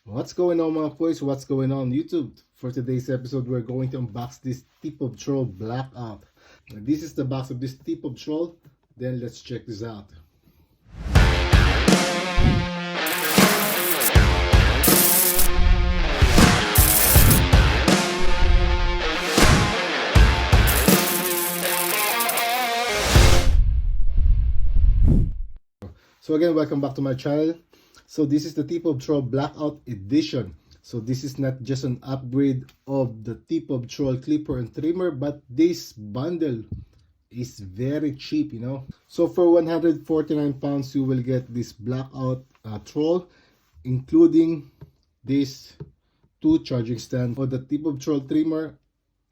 What's going on, mga boys? What's going on YouTube? For today's episode, we're going to unbox this TPOB Troll Blackout. This is the box of this TPOB Troll. Then let's check this out. So again, welcome back to my channel. So this is the TPOB Troll Blackout Edition. So this is not just an upgrade of the TPOB Troll clipper and trimmer, but this bundle is very cheap, you know. So for 149 pounds, you will get this Blackout Troll, including these two charging stands for the TPOB Troll trimmer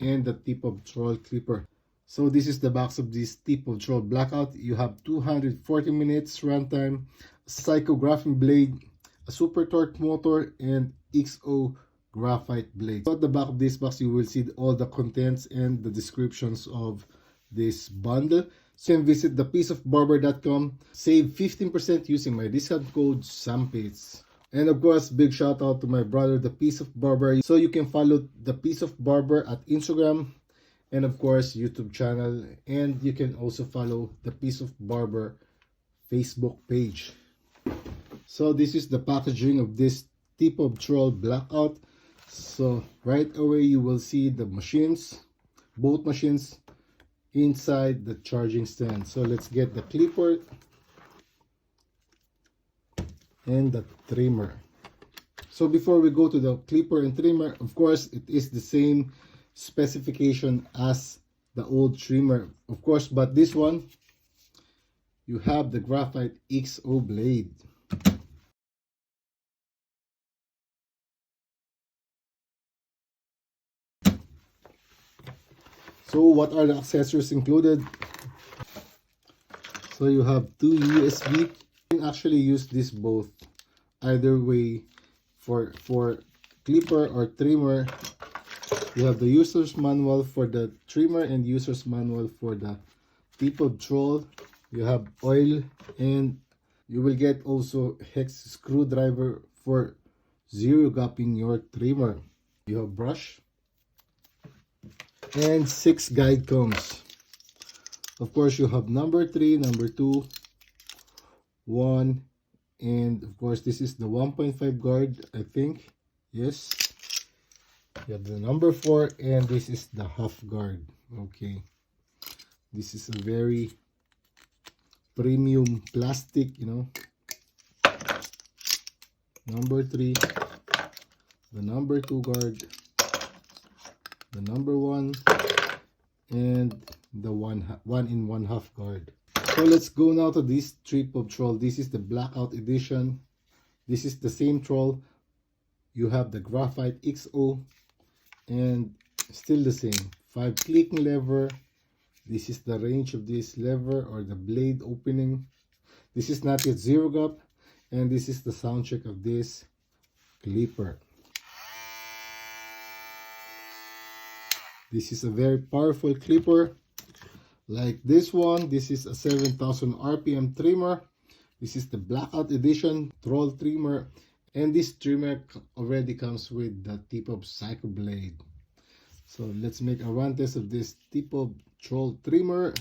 and the TPOB Troll clipper. So this is the box of this TPOB Troll Blackout. You have 240 minutes runtime, Psycho graphene blade, a super torque motor, and XO graphite blade. So at the back of this box, you will see all the contents and the descriptions of this bundle. So you can visit thepieceofbarber.com, save 15% using my discount code SAMPITS. And of course, big shout out to my brother, The Piece of Barber. So you can follow The Piece of Barber at Instagram and of course YouTube channel, and you can also follow The Piece of Barber Facebook page. So this is the packaging of this TPOB Troll Blackout. So right away you will see the machines, both machines inside the charging stand. So let's get the clipper and the trimmer. So before we go to the clipper and trimmer, of course it is the same specification as the old trimmer, of course, but this one you have the graphite XO blade. So what are the accessories included? So you have two USB. You can actually use this both, either way, for clipper or trimmer. You have the user's manual for the trimmer and user's manual for the TPOB Troll. You have oil, and you will get also hex screwdriver for zero gapping your trimmer. You have brush and 6 guide combs. Of course, you have number 3, number 2, 1, and of course this is the 1.5 guard, I think. Yes. You have the number 4, and this is the half guard. Okay, this is a very premium plastic, you know. Number 3, the number 2 guard, the number 1, and the 1.5 guard. So let's go now to this TPOB Troll. This is the Blackout edition. This is the same troll. You have the graphite XO, and still the same 5 clicking lever. This is the range of this lever or the blade opening. This is not yet zero gap, and this is the sound check of this clipper. This is a very powerful clipper like this one. This is a 7000 RPM trimmer. This is the Blackout edition Troll trimmer, and this trimmer already comes with the TPOB Psycho blade. So let's make a run test of this TPOB Troll trimmer.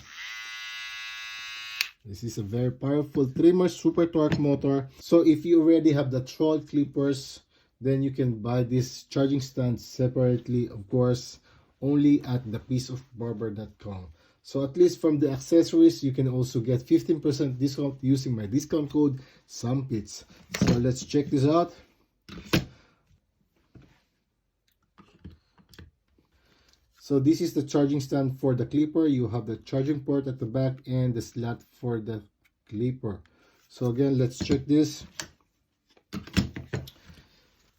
This is a very powerful trimmer, super torque motor. So if you already have the Troll clippers, then you can buy this charging stand separately, of course, only at thepieceofbarber.com. So at least from the accessories, you can also get 15% discount using my discount code SAMPITS. So let's check this out. So this is the charging stand for the clipper. You have the charging port at the back and the slot for the clipper. So again, let's check this.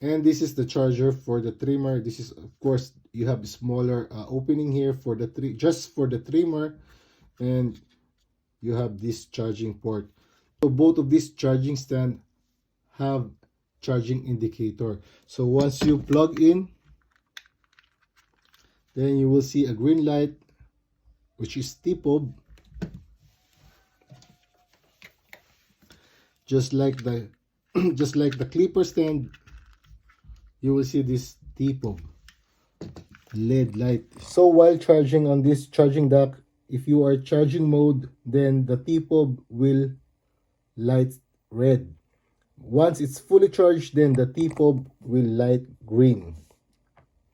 And this is the charger for the trimmer. This is, of course, you have a smaller opening here for the just for the trimmer, and you have this charging port. So both of these charging stand have charging indicator. So once you plug in, then you will see a green light, which is TPOB, just like the clipper stand. you will see this TPOB LED light. So while charging on this charging dock, if you are charging mode, then the TPOB will light red. Once it's fully charged, then the TPOB will light green.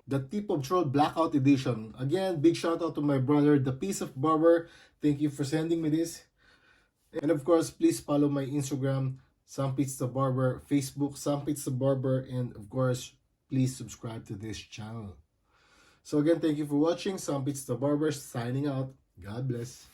The TPOB Troll Blackout Edition. Again, big shout out to my brother, the Piece of Barber. Thank you for sending me this. And of course, please follow my Instagram, Sam Pizza Barber, Facebook, Sam Pizza Barber, and of course, please subscribe to this channel. So again, thank you for watching. Sam Pizza Barber signing out. God bless.